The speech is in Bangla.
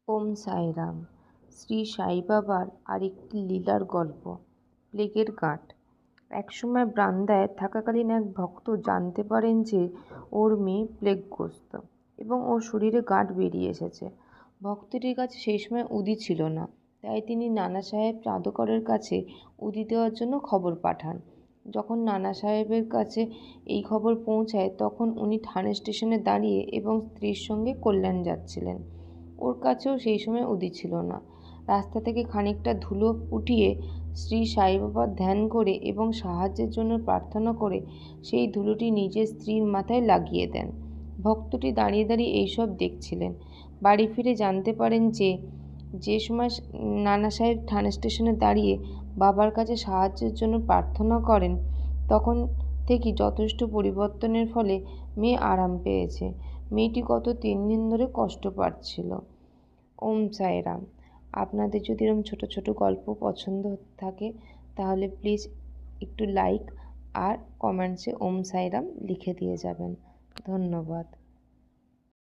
ওম সাইরাম। শ্রী সাই বাবার আরেকটি লীলার গল্প। প্লেগের গাঁট। একসময় বারান্দায় থাকাকালীন এক ভক্ত জানতে পারেন যে ওর মেয়ে প্লেগগ্রস্ত এবং ওর শরীরে গাঁট বেরিয়ে এসেছে। ভক্তটির কাছে সেই সময় উদি ছিল না, তাই তিনি নানা সাহেব জাদুকরের কাছে উদি দেওয়ার জন্য খবর পাঠান। যখন নানা সাহেবের কাছে এই খবর পৌঁছায় তখন উনি থানে স্টেশনে দাঁড়িয়ে এবং স্ত্রীর সঙ্গে কল্যাণ যাচ্ছিলেন। ওর কাছেও সেই সময় উদি ছিল না। রাস্তা থেকে খানিকটা ধুলো উঠিয়ে শ্রী সাইবাবার ধ্যান করে এবং সাহায্যের জন্য প্রার্থনা করে সেই ধুলোটি নিজের স্ত্রীর মাথায় লাগিয়ে দেন। ভক্তটি দাঁড়িয়ে দাঁড়িয়ে এইসব দেখছিলেন। বাড়ি ফিরে জানতে পারেন যে সময় নানা সাহেব থানা স্টেশনে দাঁড়িয়ে বাবার কাছে সাহায্যের জন্য প্রার্থনা করেন, তখন থেকেই যথেষ্ট পরিবর্তনের ফলে মেয়ে আরাম পেয়েছে। মেয়েটি গত 3 দিন ধরে কষ্ট পাচ্ছিল। ওম সাইরাম। আপনাদের যদি এরকম ছোট ছোট গল্প পছন্দ থাকে তাহলে প্লিজ একটু লাইক আর কমেন্টসে ওম সাইরাম লিখে দিয়ে যাবেন। ধন্যবাদ।